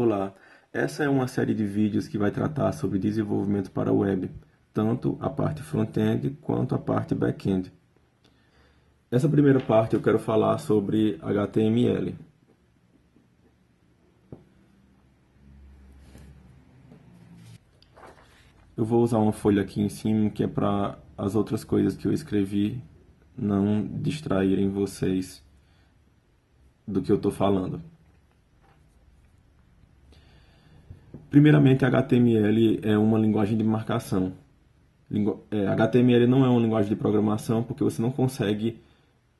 Olá, essa é uma série de vídeos que vai tratar sobre desenvolvimento para a web, tanto a parte front-end quanto a parte back-end. Essa primeira parte eu quero falar sobre HTML. Eu vou usar uma folha aqui em cima que é para as outras coisas que eu escrevi não distraírem vocês do que eu estou falando. Primeiramente, HTML é uma linguagem de marcação. HTML não é uma linguagem de programação porque você não consegue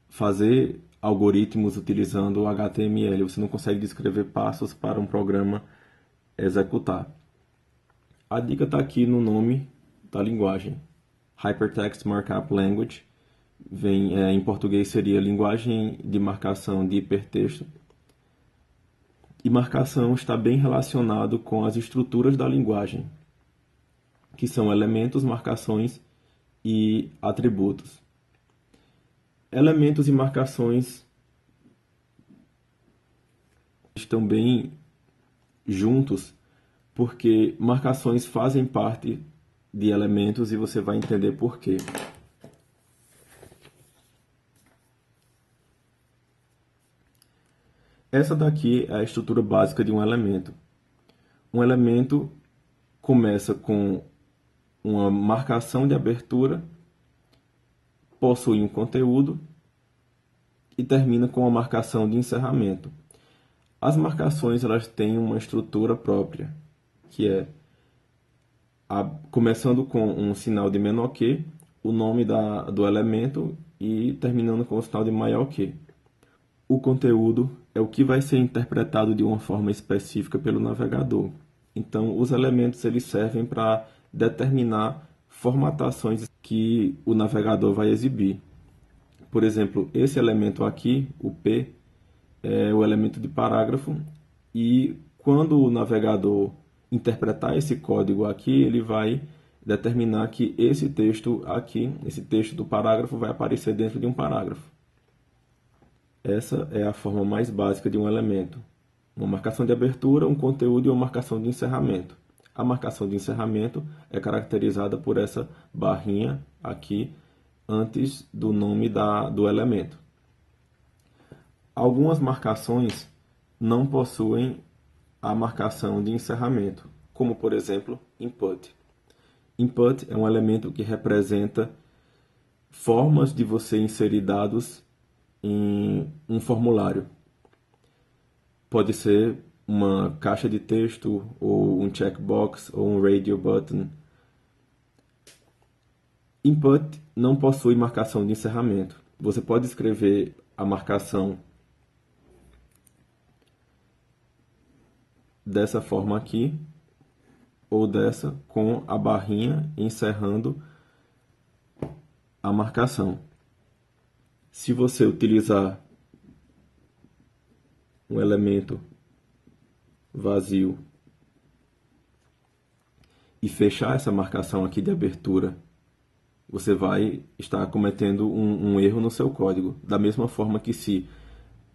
fazer algoritmos utilizando o HTML. Você não consegue descrever passos para um programa executar. A dica está aqui no nome da linguagem. Hypertext Markup Language. Em português seria linguagem de marcação de hipertexto. E marcação está bem relacionado com as estruturas da linguagem, que são elementos, marcações e atributos. Elementos e marcações estão bem juntos, porque marcações fazem parte de elementos e você vai entender por quê. Essa daqui é a estrutura básica de um elemento. Um elemento começa com uma marcação de abertura, possui um conteúdo e termina com uma marcação de encerramento. As marcações elas têm uma estrutura própria, que é começando com um sinal de menor que, o nome do elemento e terminando com o sinal de maior que. O conteúdo é o que vai ser interpretado de uma forma específica pelo navegador. Então, os elementos eles servem para determinar formatações que o navegador vai exibir. Por exemplo, esse elemento aqui, o P, é o elemento de parágrafo e quando o navegador interpretar esse código aqui, ele vai determinar que esse texto aqui, esse texto do parágrafo vai aparecer dentro de um parágrafo. Essa é a forma mais básica de um elemento. Uma marcação de abertura, um conteúdo e uma marcação de encerramento. A marcação de encerramento é caracterizada por essa barrinha aqui antes do nome do elemento. Algumas marcações não possuem a marcação de encerramento, como por exemplo, input. Input é um elemento que representa formas de você inserir dados em um formulário. Pode ser uma caixa de texto, ou um checkbox, ou um radio button. Input não possui marcação de encerramento. Você pode escrever a marcação dessa forma aqui, ou dessa, com a barrinha encerrando a marcação. Se você utilizar um elemento vazio e fechar essa marcação aqui de abertura, você vai estar cometendo um erro no seu código. Da mesma forma que se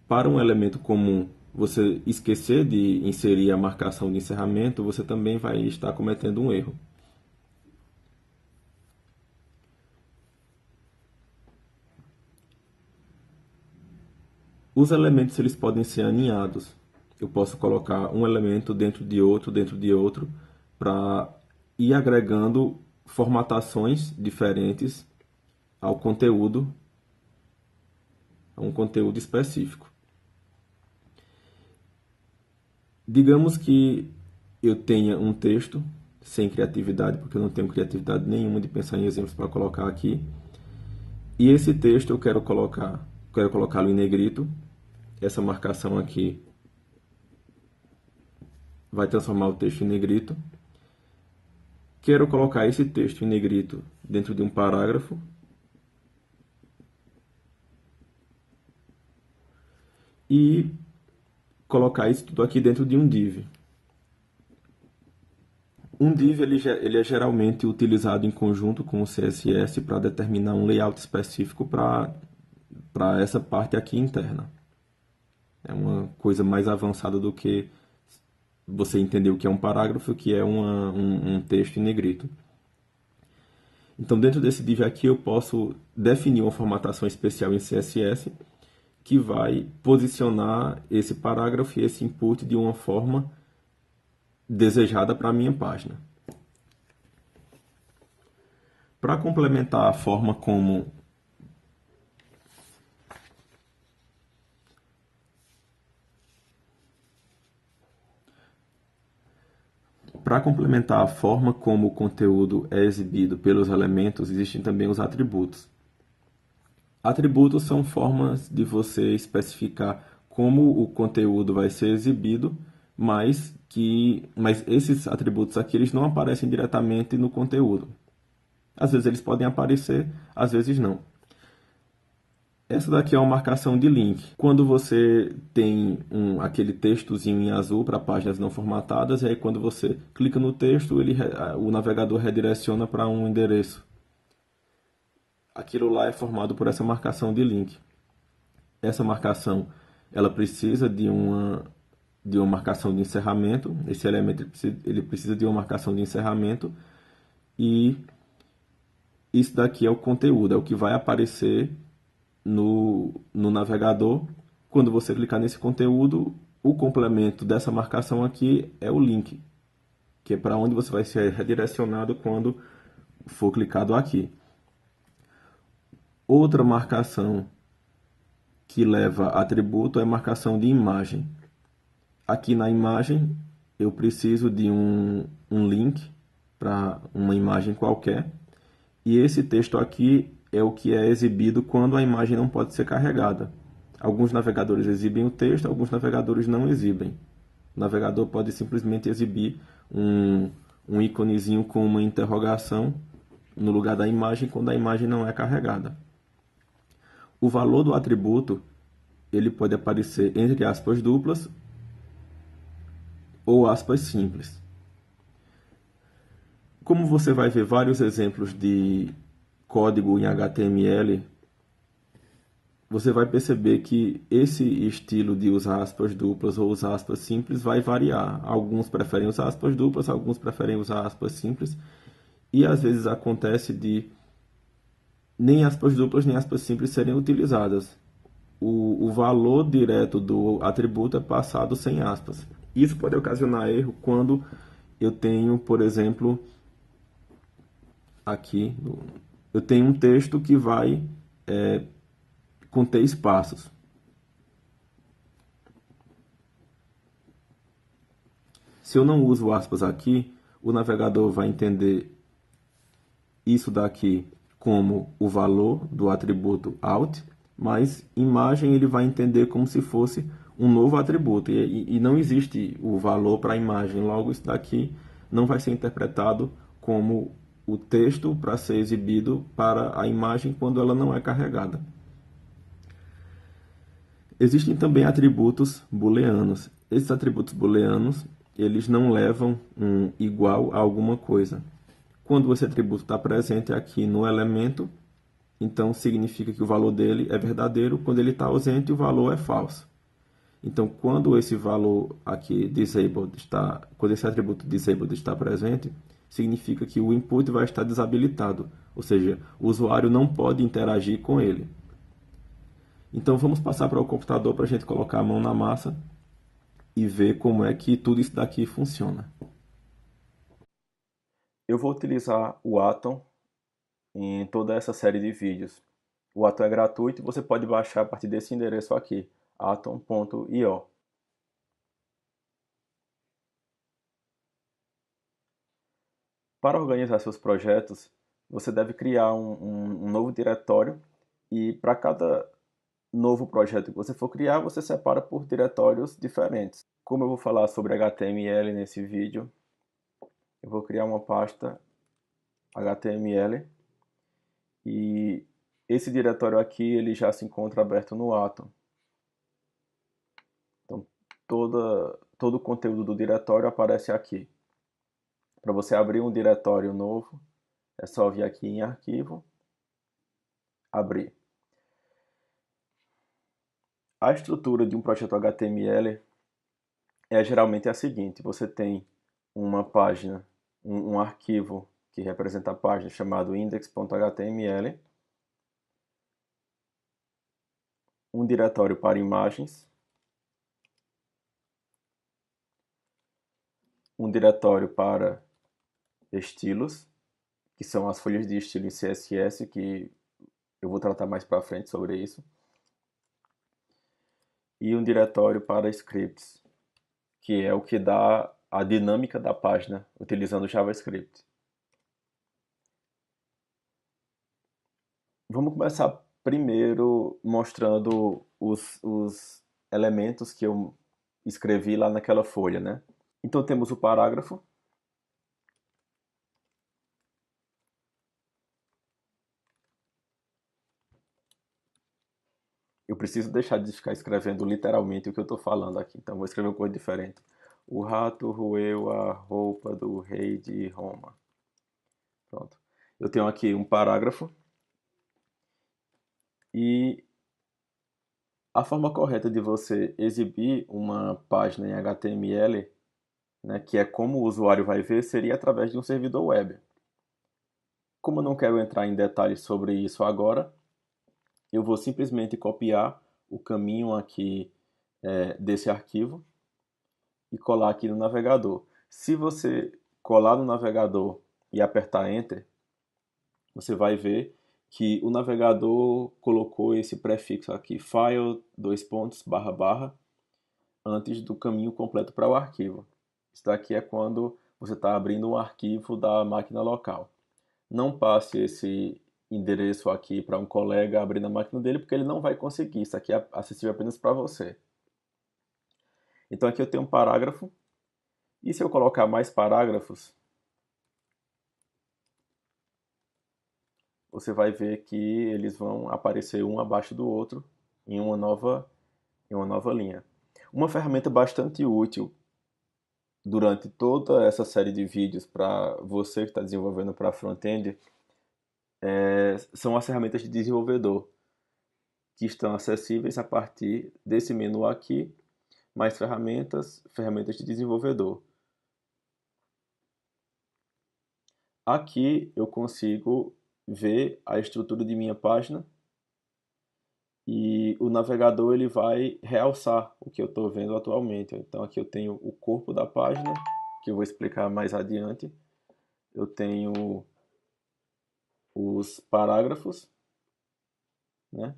para um elemento comum você esquecer de inserir a marcação de encerramento, você também vai estar cometendo um erro. Os elementos eles podem ser aninhados. Eu posso colocar um elemento dentro de outro, para ir agregando formatações diferentes ao conteúdo, a um conteúdo específico. Digamos que eu tenha um texto sem criatividade, porque eu não tenho criatividade nenhuma de pensar em exemplos para colocar aqui. E esse texto eu quero colocá-lo em negrito. Essa marcação aqui vai transformar o texto em negrito. Quero colocar esse texto em negrito dentro de um parágrafo. E colocar isso tudo aqui dentro de um div. Um div ele é geralmente utilizado em conjunto com o CSS para determinar um layout específico para essa parte aqui interna. É uma coisa mais avançada do que você entender o que é um parágrafo, o que é um texto em negrito. Então, dentro desse div aqui, eu posso definir uma formatação especial em CSS que vai posicionar esse parágrafo e esse input de uma forma desejada para a minha página. Para complementar a forma como o conteúdo é exibido pelos elementos, existem também os atributos. Atributos são formas de você especificar como o conteúdo vai ser exibido, mas esses atributos aqui eles não aparecem diretamente no conteúdo. Às vezes eles podem aparecer, às vezes não. Essa daqui é uma marcação de link. Quando você tem aquele textozinho em azul para páginas não formatadas, e aí quando você clica no texto, o navegador redireciona para um endereço. Aquilo lá é formado por essa marcação de link. Essa marcação ela precisa de uma marcação de encerramento. Esse elemento ele precisa de uma marcação de encerramento. E isso daqui é o conteúdo, é o que vai aparecer no navegador. Quando você clicar nesse conteúdo, o complemento dessa marcação aqui é o link, que é para onde você vai ser redirecionado quando for clicado aqui. Outra marcação que leva atributo é marcação de imagem. Aqui na imagem eu preciso de um link para uma imagem qualquer. E esse texto aqui é o que é exibido quando a imagem não pode ser carregada. Alguns navegadores exibem o texto, alguns navegadores não exibem. O navegador pode simplesmente exibir um íconezinho com uma interrogação no lugar da imagem quando a imagem não é carregada. O valor do atributo ele pode aparecer entre aspas duplas ou aspas simples. Como você vai ver vários exemplos de código em HTML, você vai perceber que esse estilo de usar aspas duplas ou usar aspas simples vai variar. Alguns preferem usar aspas duplas, alguns preferem usar aspas simples. E às vezes acontece de nem aspas duplas nem aspas simples serem utilizadas. O valor direto do atributo é passado sem aspas. Isso pode ocasionar erro quando eu tenho, por exemplo, aqui, eu tenho um texto que vai conter espaços. Se eu não uso aspas aqui, o navegador vai entender isso daqui como o valor do atributo out, mas imagem ele vai entender como se fosse um novo atributo. E não existe o valor para a imagem, logo isso daqui não vai ser interpretado como o texto para ser exibido para a imagem quando ela não é carregada. Existem também atributos booleanos. Esses atributos booleanos, eles não levam um igual a alguma coisa. Quando esse atributo está presente aqui no elemento, então significa que o valor dele é verdadeiro. Quando ele está ausente, o valor é falso. Então, quando esse valor aqui quando esse atributo disabled está presente, significa que o input vai estar desabilitado, ou seja, o usuário não pode interagir com ele. Então vamos passar para o computador para a gente colocar a mão na massa e ver como é que tudo isso daqui funciona. Eu vou utilizar o Atom em toda essa série de vídeos. O Atom é gratuito e você pode baixar a partir desse endereço aqui, atom.io. Para organizar seus projetos, você deve criar um novo diretório e para cada novo projeto que você for criar, você separa por diretórios diferentes. Como eu vou falar sobre HTML nesse vídeo, eu vou criar uma pasta HTML e esse diretório aqui ele já se encontra aberto no Atom. Então todo o conteúdo do diretório aparece aqui. Para você abrir um diretório novo, é só vir aqui em Arquivo, Abrir. A estrutura de um projeto HTML Geralmente é a seguinte: você tem uma página, um arquivo que representa a página chamado index.html, um diretório para imagens, um diretório para estilos, que são as folhas de estilo em CSS, que eu vou tratar mais para frente sobre isso, e um diretório para scripts, que é o que dá a dinâmica da página utilizando o JavaScript. Vamos começar primeiro mostrando os elementos que eu escrevi lá naquela folha, né? Então temos o parágrafo. Eu preciso deixar de ficar escrevendo literalmente o que eu estou falando aqui, então vou escrever uma coisa diferente. O rato roeu a roupa do rei de Roma. Pronto. Eu tenho aqui um parágrafo e a forma correta de você exibir uma página em HTML, né, que é como o usuário vai ver, seria através de um servidor web. Como eu não quero entrar em detalhes sobre isso agora, eu vou simplesmente copiar o caminho aqui desse arquivo e colar aqui no navegador. Se você colar no navegador e apertar Enter, você vai ver que o navegador colocou esse prefixo aqui, file, dois pontos, barra, barra, antes do caminho completo para o arquivo. Isso daqui é quando você está abrindo um arquivo da máquina local. Não passe esse endereço aqui para um colega abrir na máquina dele, porque ele não vai conseguir. Isso aqui é acessível apenas para você. Então aqui eu tenho um parágrafo. E se eu colocar mais parágrafos, você vai ver que eles vão aparecer um abaixo do outro em uma nova linha. Uma ferramenta bastante útil durante toda essa série de vídeos para você que está desenvolvendo para front-end são as ferramentas de desenvolvedor, que estão acessíveis a partir desse menu aqui, mais ferramentas, ferramentas de desenvolvedor. Aqui eu consigo ver a estrutura de minha página e o navegador ele vai realçar o que eu estou vendo atualmente. Então aqui eu tenho o corpo da página, que eu vou explicar mais adiante. Eu tenho os parágrafos, né?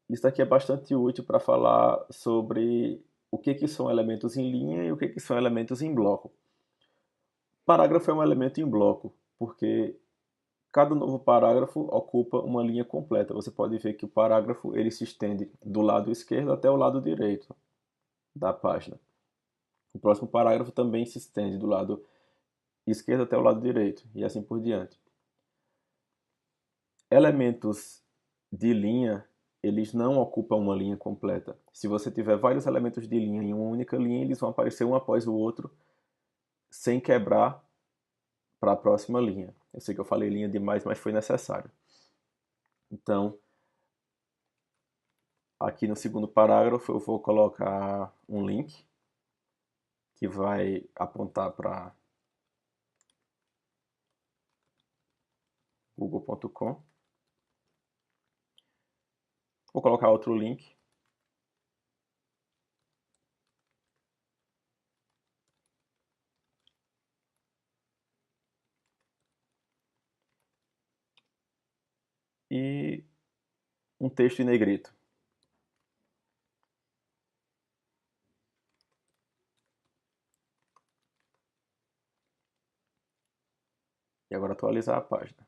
Isso aqui é bastante útil para falar sobre o que são elementos em linha e o que são elementos em bloco. Parágrafo é um elemento em bloco, porque cada novo parágrafo ocupa uma linha completa. Você pode ver que o parágrafo ele se estende do lado esquerdo até o lado direito da página. O próximo parágrafo também se estende do lado esquerdo até o lado direito, e assim por diante. Elementos de linha, eles não ocupam uma linha completa. Se você tiver vários elementos de linha em uma única linha, eles vão aparecer um após o outro, sem quebrar para a próxima linha. Eu sei que eu falei linha demais, mas foi necessário. Então, aqui no segundo parágrafo eu vou colocar um link que vai apontar para google.com. Vou colocar outro link. E um texto em negrito. E agora atualizar a página.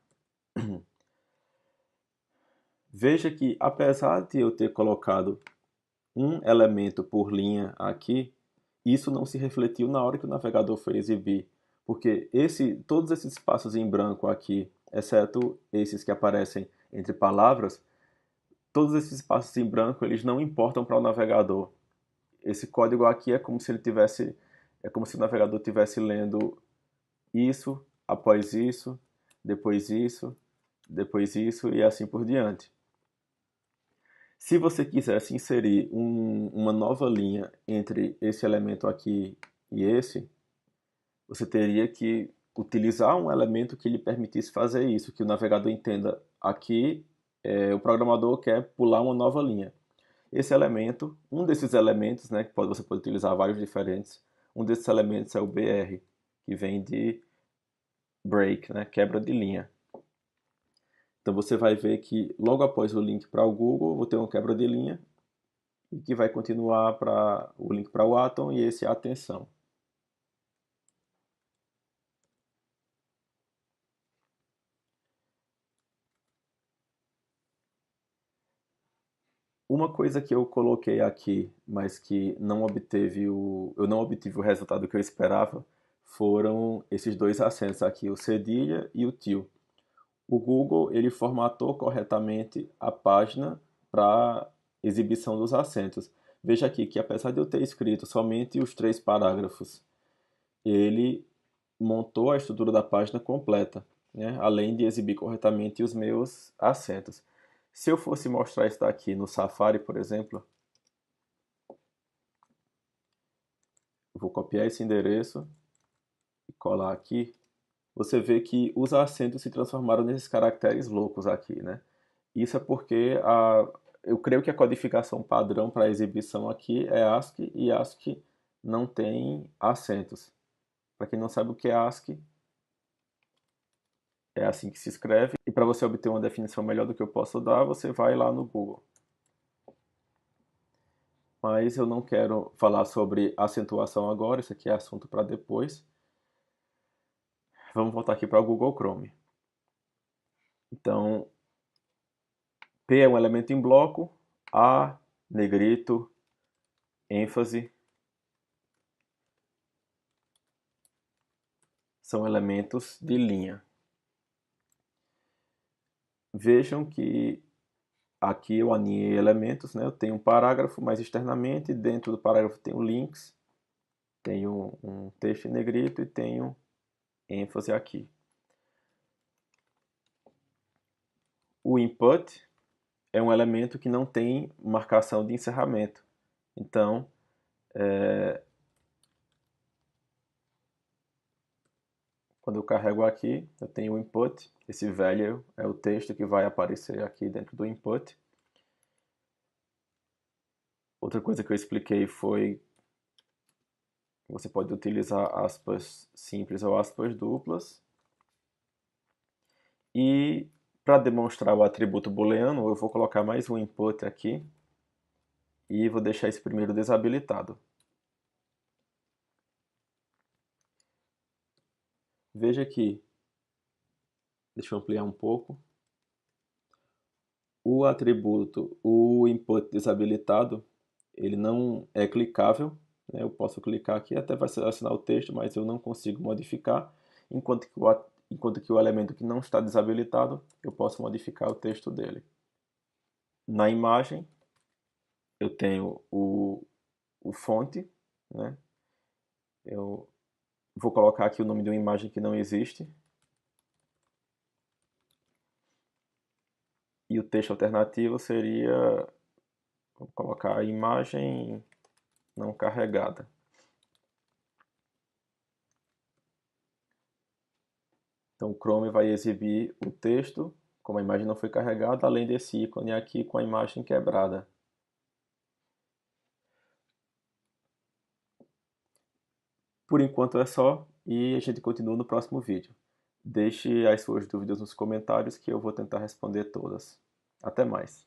Veja que apesar de eu ter colocado um elemento por linha aqui, isso não se refletiu na hora que o navegador foi exibir, porque todos esses espaços em branco aqui, exceto esses que aparecem entre palavras, todos esses espaços em branco eles não importam para o navegador. Esse código aqui é como se o navegador estivesse lendo isso, após isso, depois isso, depois isso e assim por diante. Se você quisesse inserir uma nova linha entre esse elemento aqui e esse, você teria que utilizar um elemento que lhe permitisse fazer isso, que o navegador entenda aqui, o programador quer pular uma nova linha. Esse elemento, um desses elementos, né, que você pode utilizar vários diferentes, um desses elementos é o BR, que vem de break, né, quebra de linha. Então você vai ver que logo após o link para o Google, eu vou ter uma quebra de linha e que vai continuar para o link para o Atom e esse é a atenção. Uma coisa que eu coloquei aqui, mas que eu não obtive o resultado que eu esperava, foram esses dois acentos aqui, o cedilha e o tio. O Google ele formatou corretamente a página para exibição dos acentos. Veja aqui que apesar de eu ter escrito somente os 3 parágrafos, ele montou a estrutura da página completa, né? Além de exibir corretamente os meus acentos. Se eu fosse mostrar isso daqui no Safari, por exemplo, eu vou copiar esse endereço e colar aqui. Você vê que os acentos se transformaram nesses caracteres loucos aqui, né? Isso é porque eu creio que a codificação padrão para exibição aqui é ASCII e ASCII não tem acentos. Para quem não sabe o que é ASCII, é assim que se escreve. E para você obter uma definição melhor do que eu posso dar, você vai lá no Google. Mas eu não quero falar sobre acentuação agora, isso aqui é assunto para depois. Vamos voltar aqui para o Google Chrome. Então, P é um elemento em bloco, A, negrito, ênfase, são elementos de linha. Vejam que aqui eu aninhei elementos, né? Eu tenho um parágrafo mais externamente, dentro do parágrafo tenho links, tenho um texto em negrito e tenho ênfase aqui. O input é um elemento que não tem marcação de encerramento. Então, quando eu carrego aqui, eu tenho o input, esse value é o texto que vai aparecer aqui dentro do input. Outra coisa que eu expliquei foi que você pode utilizar aspas simples ou aspas duplas. E para demonstrar o atributo booleano, eu vou colocar mais um input aqui e vou deixar esse primeiro desabilitado. Veja aqui, deixa eu ampliar um pouco. O atributo, o input desabilitado, ele não é clicável, né? Eu posso clicar aqui, até vai selecionar o texto, mas eu não consigo modificar, enquanto que o elemento que não está desabilitado, eu posso modificar o texto dele. Na imagem, eu tenho o fonte, né? Eu vou colocar aqui o nome de uma imagem que não existe. E o texto alternativo seria, vou colocar a imagem não carregada. Então o Chrome vai exibir o texto, como a imagem não foi carregada, além desse ícone aqui com a imagem quebrada. Por enquanto é só e a gente continua no próximo vídeo. Deixe as suas dúvidas nos comentários que eu vou tentar responder todas. Até mais!